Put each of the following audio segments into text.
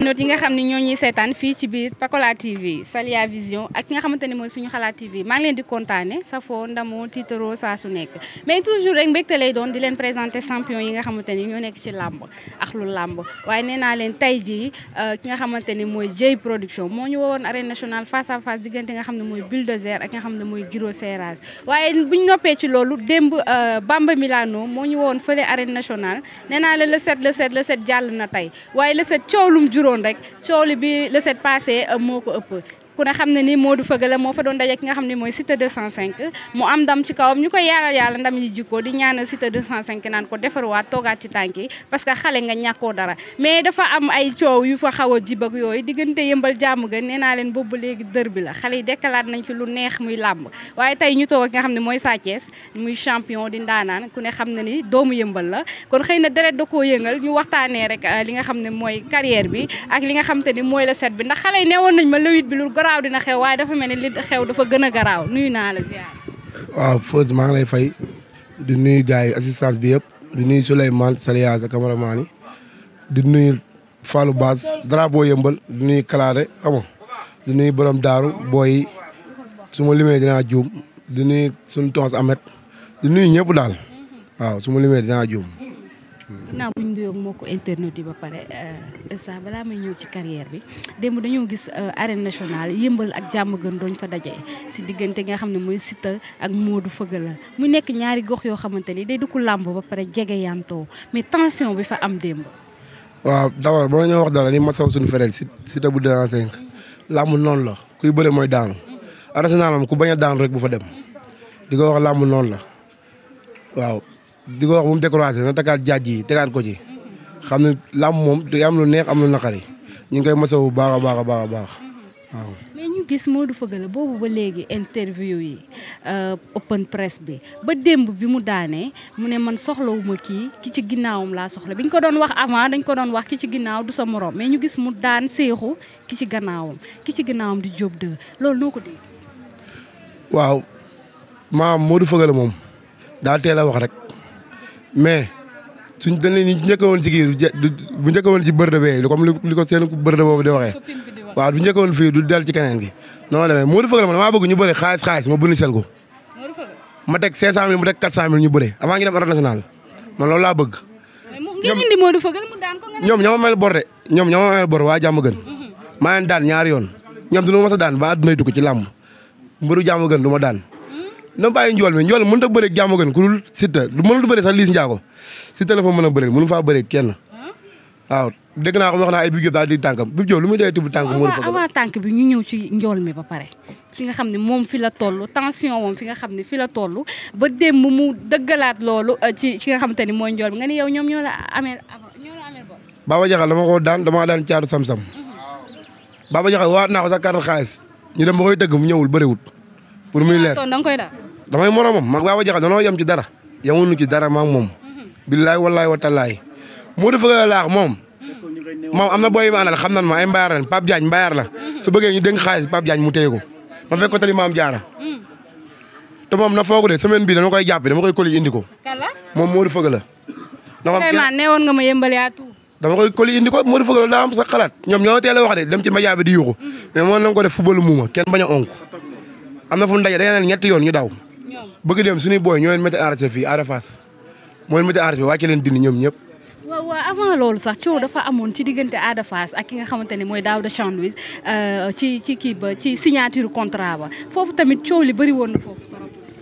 note yi nga xam ne ñoo ñuy seetaan fii ci biir Pakola TV Saliya Vision ak ki nga xamante ne mooy suñu xalaat TV maa ngi leen di kontaane safoo ndamoo tiitaroo saa su nekk mais toujours rek mbégte lay doon di leen présenter champion yi nga xamante ni ñoo nekk ci làmb ak lu làmb waaye nee naa leen tey jii ki nga xamante ni mooy Dieye Production moo ñu woowoon arène nationale face à face diggante nga xam ne mooy Bulldozer ak nga xam ne mooy Giro Seras waaye buñ noppee ci loolu démb Bamba Milano moo ñu woowoon fële arène nationale nee naa leen le 7 jàll na tey waaye le 7 coowlum juróon rek coow li bi le 7 passé moo ko ëpp ku ne xam ne ni Modou Feugeula moo fa doon daje ki nga xam ne mooy Siteu 205 mu am ndam ci kawam ñu koy yàlla ndam yi jikko di ñaanal Siteu 205 naan ko defarwaat toogaat ci tànk yi parce que xale nga ñàkkoo dara mais dafa am ay coow yu fa xaw a jib ak yooyu diggante yëmbal jàmm ga nee naa leen boobu ba léegi dër bi la xale yi dekkalaat nañ fi lu neex muy làmb waaye tey ñu toog ak nga xam ne mooy Sa Thiès muy champion di ndaanaan ku ne xam ne ni doomu yëmbal la kon xëy na deret da koo yëngal ñu waxtaanee rek li nga xam ne mooy carrière bi ak li nga xam te ni mooy le 7 bi ndax xale yi newoon nañ ma le 8 bi lu garaaw dina xew waaye dafa mel ni li xew dafa gën a garaaw nuyu naa la ziar. waaw Fodj maa ngi lay fay di nuyu gars yi assistance bi yëpp di nuyu Souleymane Saliya sa cameraman yi di nuyu Fallou Baz drapeau yëmbal di nuyu Kalaate xam nga di nuyu borom daaru booy su ma limee dinaa juum di nuyu suñu tons Amet di nuyu ñëpp daal waaw su ma limee dinaa juum. ginnaaw bu ñu nuyoo moo ko internet yi ba pare sa balaa may ñëw ci carrière bi démb dañoo gis arène nationale yëmbal ak jàmm gën doñ fa daje si diggante nga xam ne mooy Siteu ak Modou Feugeula mu nekk ñaari gox yoo xamante ni day dëkku làmb ba pare jege yantoo mais tension bi fa am démb. waaw d'abord boo ñëw wax dara ni ma saw suñu frère Siteu bu 205 làmb noonu la kuy bëre mooy daanu arène nationale am ku bañ a daanu rek bu fa dem di ko wax làmb noonu la waaw. di ko wax bu mu découragé na tegaat jaaj yi tegaat ko ci xam ne làmb moom du am lu neex am lu naqari ñu ngi koy masawu baax a baax a baax a baax waaw. mais ñu gis Modou Feugeula boobu ba léegi interview yi open press bi ba démb bi mu daanee mu ne man soxlawuma ki ci ginnaawam laa soxla bi ñu ko doon wax avant dañ ko doon wax ki ci ginnaaw du sa morom mais ñu gis mu daan seexu ki ci gannaawam di Diop 2 loolu noo ko dégg. waaw maam Modou Feugeula moom daa teel a wax rek. mais suñ dañ leen njëkkoon ci kii bu njëkkoon ci bërde bee comme li ko seen bërde boobu di waxee waaw du njëkkoon fii du del ci keneen gi noonu la demee Modou Feugeula man damaa bëgg ñu bëre xaalis ma bënn sel ko ma teg 500000 mu teg 400000 ñu bëre avant ñu dem arène nationale man loolu laa bëgg. ngeen indi Modou Feugeula mu daan ko nga ñoom ñoo ma mel bor de ñoom ñoo ma mel bor waa jàmm gën maa leen daan ñaari yoon ñoom du ma mës a daan ba àddunay tukki ci làmb mbëru jàmm gën du ma daan na bàyyi njool mi njool mënut a bëre jàmm gën ku dul Siteu du mënut a bëre sax Liss Ndiago Siteu la fa mën a bëre mënu faa bëre kenn waaw dégg naa ko wax naa ay Bib Diop daal di tànkam Bib Diop lu muy dee tibb tànk Modou Feugeula avant tànk bi ñu ñëw ci njool mi ba pare fi nga xam ne moom fi la toll tension moom fi nga xam ne fi la toll ba démb mu dëggalaat loolu ci nga xamante ni mooy njool mi nga ni yow ñoom ñoo la amee bor. Baba Jaxal dama ko daan damaa daan caatu sam-sam Baba Jaxal waat naa ko sax carte xaalis ñu dem ba koy tëgg mu ñëwul bëriwut pour muy leer da nga koy daal damay moromam mag Baba Jaxal danoo yem ci dara yemuñu ci dara maag moom billaay wallaay wa tallaay Modou Feugeula laax moom am na booy yi ma àndal xam nan ma ay mbayaar lañ Pape Diagne mbayaar la su bëggee ñu dénk xaalis Pape Diagne mu téye ko ma fekk ko tali maam jaara te moom na foogu de semaine bii dama koy jàpp dama koy koli indi ko moom Modou Feugeula ne woon nga ma yëmbal yaa tout dama koy koli indi ko Modou Feugeula daa am sa xalaat ñoom ñoo teel a wax de dem ci média bi di yuuxu mais moom na nga ko def football muuma kenn bañ a onk am na fu ndaje da ngeen ñetti yoon ñu daw bëgg dem suñuy booy ñoo leen métti enregistré fii Ada Fass moo leen métti enregistré wàcce leen dindi ñoom ñëpp. waaw avant loolu sax coow dafa amoon ci diggante Ada Fass ak ki nga xamante ne mooy Daouda Chandwis ci kii ba ci signature contrat ba foofu tamit coow li bëri woon na foofu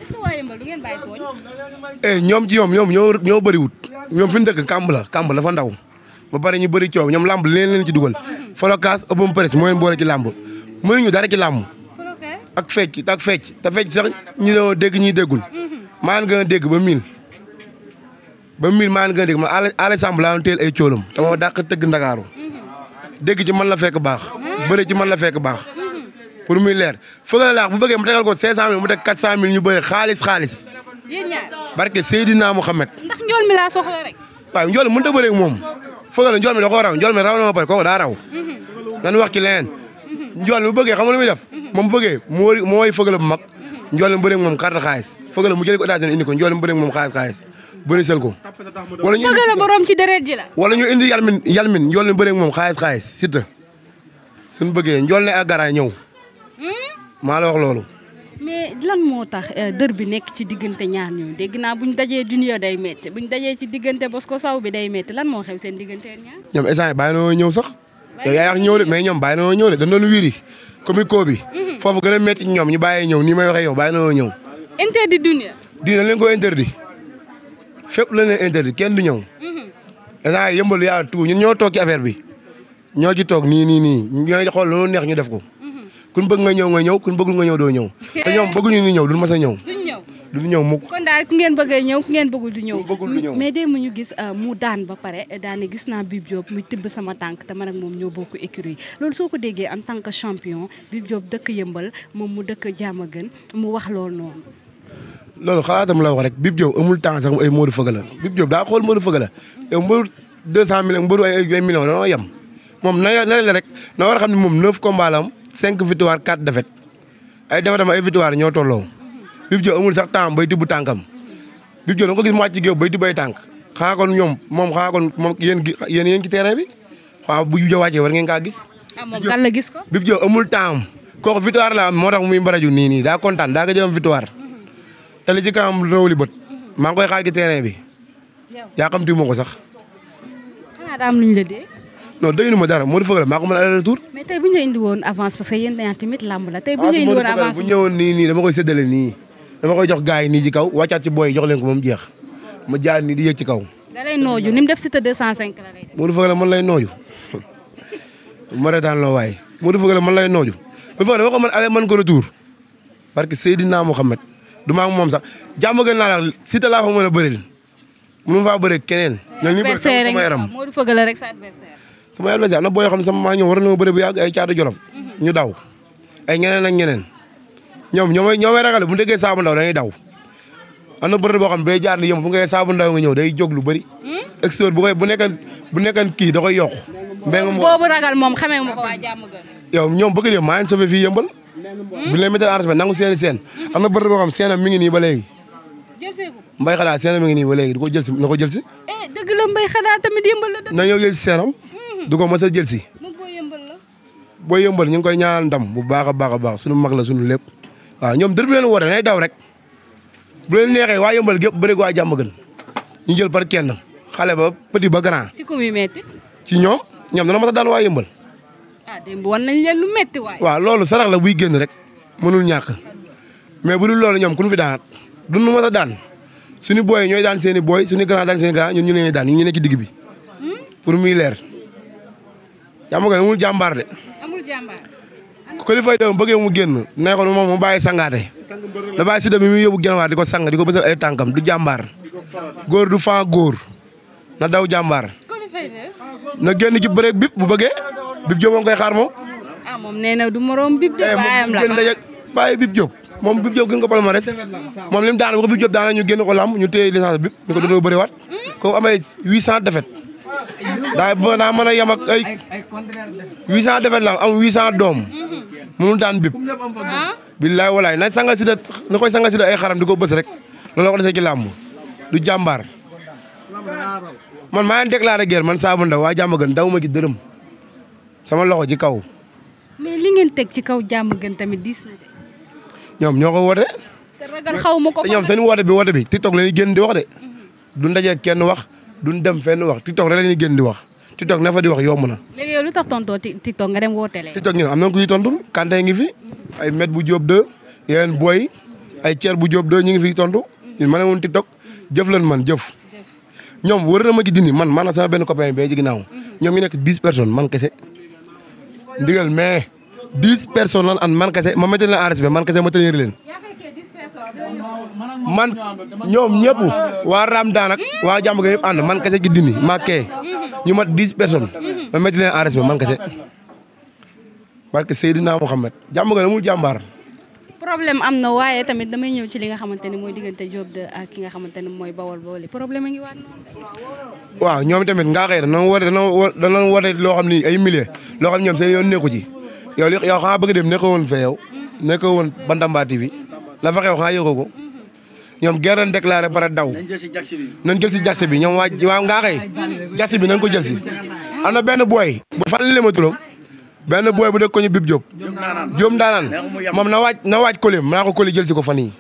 est-ce que waa Yëmbal du ngeen bàyyi tooñ. ñoom ci ñoom ñoo bëriwut ñoom fi ñu dëkk kàmb dafa ndaw ba pare ñu bëri coow ñoom làmb leen ci dugal Folokaas ëppam presse moo leen boole ci làmb mënuñu dara ci làmb ak fecc te fecc sax ñu ne dégg ñuy déggul maa ngi gën a dégg ba 1000 maa ngi gën a dégg ma Alé Samb laa doon teel ay cóolam te moo dàq tëgg Ndakaaru dégg ci man la fekk baax bëri ci man la fekk baax pour muy leer Feugeula laax bu bëggee mu tegal ko 500000 mu teg 400000 ñu bëri xaalis yéen ñaar barke Seydina Mohamed ndax njool mi laa soxla rek waaw njool mënut a bëree ak moom Feugeula njool mi da koo raw njool mi raw na ma pare kooku daa raw. nan wax ci leneen. njool mi bu bëggee xam nga lu muy def. moom bu bëggee moo woy Feugeula bu mag. njool mi bëreeg moom carte xaalis Feugeula mu jëlee ko États-Unis indi ko njool mi bëreeg moom xaalis bëri sel ko. wala ñu Feugeula borom ci deret ji la. wala ñu indi yalmin njool mi bëreeg moom xaalis Siteu suñu bëggee njool ne ak garaay ñëw. maa la wax loolu. mais lan moo tax dër bi nekk ci diggante ñaar ñooñu dégg naa buñ dajee dunya day métti buñ dajee ci diggante Bosco Sow bi day métti lan moo xew seen diggante ñaar. ñoom instant yii bàyyi na ñëw sax. yow yaa wax ñëw de mais ñoom bàyyi na ñëw de dañ doon wiri comico bi. foofu gën a métti ñoom ñu bàyyee ñëw nii may waxee yow bàyyi na ñëw. interdit dunya. dina leen ko interdit fépp la leen interdit kenn du ñëw. instant yii yëmbal yaa tuut ñun ñoo toog ci affaire bi ñoo ci toog nii ñooy xool lu neex ñu def ko. kun bëgg nga ñëw kun bëggul nga ñëw doo ñëw. te ñoom bëgguñu ñu ñëw duñ mas a ñëw. duñ ñëw mukk. kon daal ku ngeen bëggee ñëw ku ngeen bëggul du ñëw. mais démb ñu gis mu daan ba pare daane gis naa Bib Diop muy tibb sama tànk te man ak moom ñoo bokk écurie loolu soo ko déggee en tant que champion Bib Diop dëkk Yëmbal moom mu dëkk Diamaguène mu wax loolu noonu. loolu xalaatam la wax rek Bib Diop amul temps sax ay Modou Feugeula Bib Diop daa xool Modou Feugeula yow mbëru 200 millions mbëru ay millions dañoo yem moom na la rek na war a xam ne moom 9 combats la am 5 victoire 4 défaites ay défaites ay victoire ñoo tolloo. Bib Diop amul sax temps bay tibb tànkam Bib Diop da nga ko gis mu wàcc ci géew bay tibb ay tànk xanaa kon moom yéen ci terrain bi xanaa bu Bib Diop wàccee war ngeen kaa gis. moom kan la gis ko. Bib Diop amul temps kooku victoire la am moo tax muy mbaraju nii daa kontaan daa ko jëm victoire te li ci kanam réew li bët maa ngi koy xaar ci terrain bi yaa xam ti moo ko sax. xanaa daa am luñ la dee. non déglu ma dara Modou Feugeula maa ko mën a aller retour. mais tey bu ñu la indi woon avance parce que yéen dañaa tamit làmb la tey bu ñu la indi woon avance bu ñëwoon nii dama koy séddale nii dama koy jox gars yi nii ci kaw wàccaat ci booy yi jox leen ko moom jeex ma jaar nii di yëg ci kaw. da lay nooju ni mu def Siteu 205 la lay def. Modou Feugeula man lay nooju ma retaan loo waaye Modou Feugeula man lay nooju Modou Feugeula dama ko mën aller man ko retour parce que Seydina Mohamed du maa moom sax Diamaguène naa la Siteu laa fa mën a bëril mënu faa bëree keneen. ñoom ñu bëri sama yaram Modou Feugeula rek sa adversaire. sama adversaire am na boo yoo xam ne sama maa ñoom war na ma bëri bu yàgg ay caatu jolof ñu daw ay ñeneen ak ñeneen ñoom ñoo may ragale bu ñu déggee saabu ndaw dañuy daw am na bëri boo xam ne day jaar ni yëm bu ngay saabu ndaw nga ñëw day jóg lu bëri exteur bu nekkan kii da koy yokk boobu ragal moom xamee mu ko waa Diamaguène yow ñoom bëgg maa ngi sauvé fii yëmbal bu leen météo arrêté nangu seen am na bëri boo xam seenam mi ngi nii ba léegi mbay xadaa seenam mi ngi nii ba léegi du ko jël si na ko jël si dëgg la mbay xadaa tamit yëmbal la dëgg na ñëw jël si seenam du ko mës a jël si. boo yëmbal ñu ngi koy ñaanal ndam bu baax a baax suñu mag la suñu lépp waaw ñoom dër bi leen woote nay daw rek bu leen neexee waa yëmbal gépp bëri waa Diamaguène ñu jël par kenn xale ba petit ba grand. ci ku muy metti ci ñoom dana mën a daan waa yëmbal. démb wan nañ leen lu metti waay. waaw loolu sarax la buy génn rek mënul ñàkk mais bu dul loolu ñoom ku ñu fi daanaat duñu mën a daan suñu booy ñooy daan seen i booy suñu grand daan seen i grand ñun ñu leen daan ñu nekk ci digg bi pour muy leer. Diamaguène amul jàmbaar de. amul jàmbaar. ko li fay dem bëggee mu génn nee ko moom mu bàyyi sangaate da bàyyi Siteu bi muy yóbbu genn waat di ko sang di ko bësal ay tànkam du jàmbaar góor du fan góor na daw jàmbaar. na génn ci bëreeg Bib bu bëggee Bib Diop moom koy xaar moom. moom nee na du morom Bib Diop baayam la bàyyi Bib Diop moom Bib Diop gën ko palmarès moom lim daana bu ko Bib Diop daana ñu génn ko lamb ñu téye licence Bib ñu ko dootoo bëriwaat ko amee 800 défaites daa mën a yem ak ay 800 défaites la am 800 doom mënul daan Bib. billaay walaay na sangal Siteu na koy sangal Siteu ay xaram di ko bës rek loolu la ko desee ci làmb du jàmbaar man maa ngi déclaré guerre man Saabu Ndaw waa Diamaguène daw ma ci dërëm sama loxo ci kaw. mais li ngeen teg ci kaw Diamaguène tamit diis na de. ñoom ñoo ko woote. te ragal xaw ma ko. te ñoom seen woote bi TikTok la ñuy génn di wax de. du ndaje kenn wax duñ dem fenn wax TikTok rek la ñuy génn di wax TikTok na fa di wax yomb na. léegi yow lu tax tontoo TikTok nga dem woote leen. TikTok ñu am na ku ñuy tontu Kanté ngi fi ay met bu Diop 2 yeneen booy ay ceer bu Diop 2 ñu ngi fi tontu ñun ma ne woon TikTok jëf lan man jëf. ñoom wër na ma ci dindi man sama benn copain bee ci ginnaaw ñoom ñu nekk 10 personnes man kese ndigal mais 10 personnes lan an man kese ma mettre leen en respect man kese ma tenir leen. man ñoom ñëpp waa Ramdan ak waa Diamaguène yëpp ànd man kese ci dindi ma kee ñu mat 10 personnes ma mettre leen en respect man kese parce que Seydina Mohamed Diamaguène amul jàmbaar. problème am na waaye tamit damay ñëw ci li nga xamante ne mooy diggante Diop de ak ki nga xamante ne mooy Bawol Bawol problème a ngi waat noonu. waaw ñoom tamit ngaa xëy dana woote loo xam ni ay milliers loo xam ñoom seen yoon nekku ci yow xanaa bëgg dem nekkoo woon fee yow nekkoo woon Bantamba TV la fa xew xanaa yëgoo ko ñoom guerre nañ déclaré bara daw nañ jël si jaxe bi ñoom waa ngaa xëy jaxe bi nañ ko jël si am na benn booy bu fàttali ma turam benn booy bu dëkk ko ñu Bib Diop daanaan moom na waaj colis naa ko colis jël si ko fan yii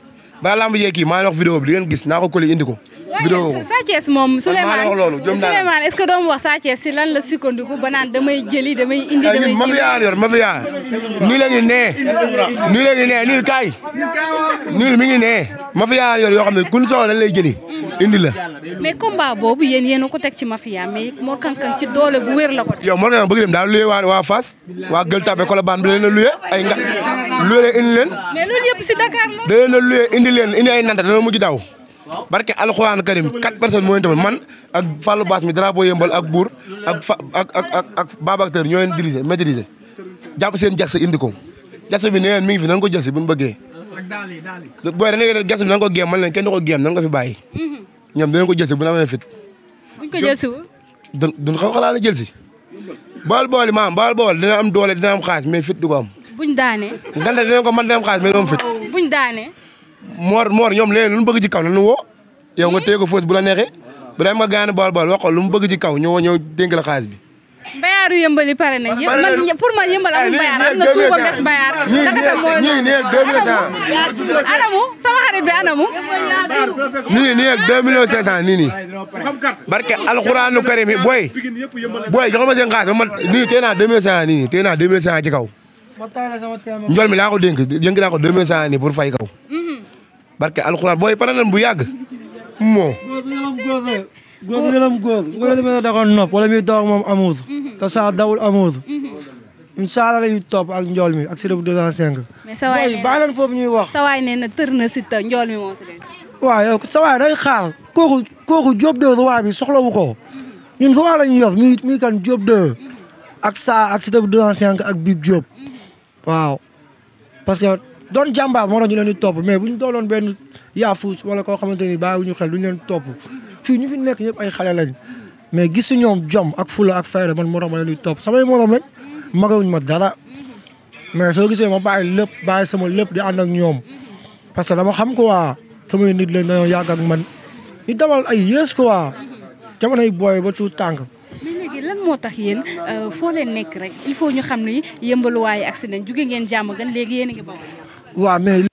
balaa lamb jee kii maa ngi wax vidéo bi di ngeen gis naa ko colis indi ko vidéo Sa Thiès moom Souleymane est-ce que doomu wax Sa Thiès si lan la sukkandiku ba naan damay indi damay mafia yor mafia nii la ngi nee nii kaay nii mi ngi nee mafia yor yoo xam ne kun soxla dañ lay jëli indi la mais combat boobu yéen a ko teg ci mafia mais Mor Kang Kang ci doole bu wér la ko yow Mor Kang Kang bëgg dem daal luye waa Fass waa Gueule Tapée Colobane bi leen a luye ay nga luye indi leen mais loolu yëpp si Dakar la da leen a luye indi ay nanta dana mujj daw barke alxuraan karim 4 personnes moo leen tamit man ak Fallou Bass mi drapeau yëmbal ak Bour ak Babacar ñoo leen dirigé maîtriser jàpp seen jax indi ko jax bi nee mi ngi fi nan ko jël si bu ñu bëggee booy dañuy jax bi nan ko géem man leen kenn du ko géem nan ko fi bàyyi ñoom dinañ ko jël si bu ñu amee fit buñ ko jël si wul duñ xalaat la jël si bool yi maam bool dina am doole dina am xaalis mais fit du ko am buñ daanee ngante dina ko man dina am xaalis mais du am fit buñ daanee Mor ñoom léegi lu mu bëgg ci kaw na nu woo yow nga téye ko fausse bu la neexee bu dee nga gaane bool wax ko lu mu bëgg ci kaw ñëw dénk la xaalis bi. Bayaaru yëmbal yi pare nañ yëpp pour man yëmbal amul bayaar am na tuubam des bayaar. ñii nii ak 2 anamu sama xarit bi anamu. nii ak 2 500 nii. barke alxuraanu karim yi booy jox ma seen xaalis ba ma nii tey naa 2 500 nii tey naa 2 500 ci kaw. njool mi laa ko dénk naa ko 2 500 nii pour fay kaw. barke alxuraan booy pare nañ bu yàgg moo. góor yëlam góor bu ko demee da ko nopp wala muy daw moom amuus te saa dawul amuus incha allah lay topp ak njool mi ak si dëbb 205. mais sa waay bàyyi leen foofu ñuy wax. sa waay nee na tër na si te njool mi moo si des. waaw yow sa waay day xaar kooku Diop 2 roi bi soxlawu ko ñun roi la ñuy yor muy kan Diop 2 ak saa ak si dëbb 205 ak Bib Diop waaw parce que. doon jàmbaar moo tax ñu leen di topp mais bu ñu doonoon benn yaafuus wala koo xamante ni bàyyiwuñu xel duñu leen topp fii ñu fi nekk ñëpp ay xale lañ mais gis si ñoom jom ak fula ak fayda man moo tax ma leen di topp samay morom lañ magawuñ ma dara mais soo gisee ma bàyyi sama lépp di ànd ak ñoom parce que dama xam quoi samay nit lañ dañoo yàgg ak man ñu dawal ay yées quoi jamonoy booy ba tout tànk. lan moo tax yéen foo leen nekk rek il faut ñu xam ni yëmbaluwaay accident jóge ngeen jàmm gan léegi yéen a ngi bawal. waaw mais.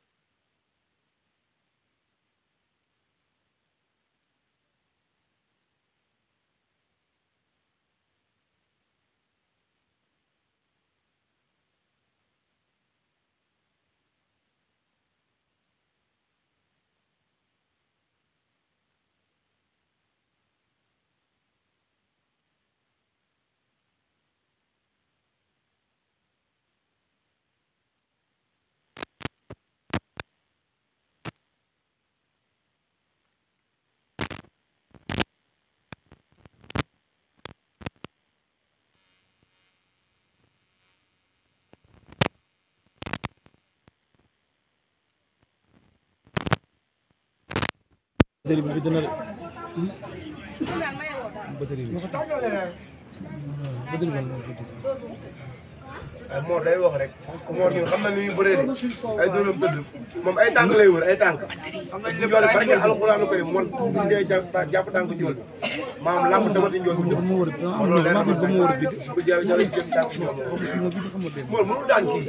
ay Mor day wax rek Mor ñun xam na ni ñu bëree de ay dóoram tëdd moom ay tànk lay wër ay tànk njool bi barke alxuraanu karim Mor bu dee jàpp tànk njool bi maam lamb dama di njool bi loolu leer na bu jël tànk njool Mor mënu daan kii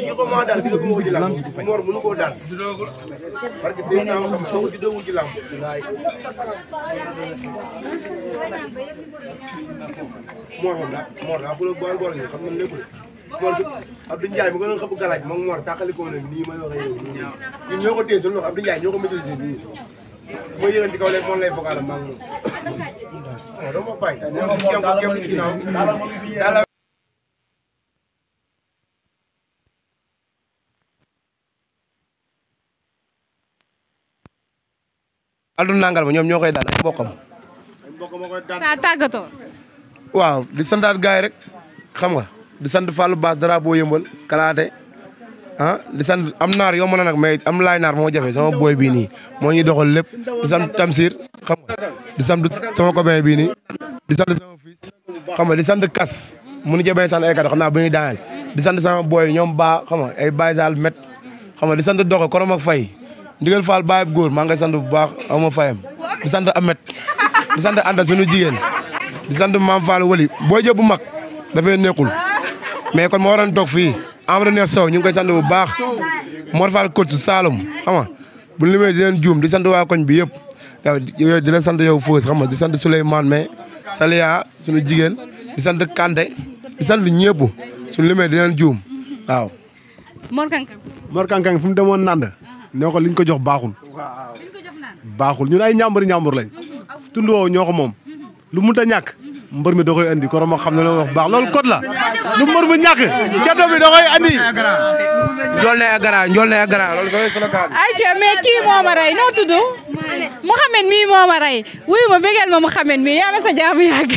ñu ko maa daan ki ko ci lamb Mor mënu koo daan parce que c'est naa xam soo ko di dëwul ci lamb Mor daa fu la bool ñu xam na lépp Mor Abdou Ndiaye mu gën a xëpp galaaj moom Mor tàqalikoo na nii may waxee yow ñun ñoo ko téye suñu loxo Abdou Ndiaye ñoo ko maîtrisé nii su ma yëgan ci kaw léegi moom lay fokaala maa ngi moom dama bàyyi ko ci ginnaaw Aldu nangal ma ñoom ñoo koy daan ay mbokkam saa tàggatoo. waaw di santaat gars yi rek xam nga di sant Fallou Bass drapeau yëmbal kalaate di sant am naar yomb na nag mais am laay naar moo jafe sama boy bii nii moo ñuy doxal lépp di sant Tamsir xam nga di sant sama copain bii nii di sant sama fils xam nga di sant Kas mënu ci bay sant ay kat xam naa bu ñuy daaneel di sant sama boy ñoom baa xam nga ay Baye Sall met xam nga di sant Doxe Korom ak Faye ndigal Fall Baye góor maa ngi koy sant bu baax ama fayam di sant Amet di sant Anta suñu jigéen di sant Maam Fall Wali boo jë bu mag dafay nekkul mais kon moo waroon toog fii Amadou Neef Sow ñu ngi koy sant bu baax Mor Fall coach Saloum xam nga bu ñu limee di leen juum di sant waa koñ bi yëpp yow di leen sant yow Fos xam nga di sant Souleymane mais Saliya suñu jigéen di sant Kande di sant ñëpp suñu limee di leen juum waaw. Mor Kankang fu mu demoon nand ne ko liñ ko jox baaxul. baaxul ñun ay ñàmbur lañ. tund woowu ñoo ko moom lu mënut a ñàkk mbër mi da koy andi ko ma xam ne loolu wax baax loolu code la lu mbër mi ñàkk ceddo bi da koy andi. njool ne agara loolu sooy slogan. ayca mais kii moo ma rey noo tudd Mouhamed mii moo ma rey wuyu ma bégal ma Mouhamed mii yàlla sa jaamu yàgg.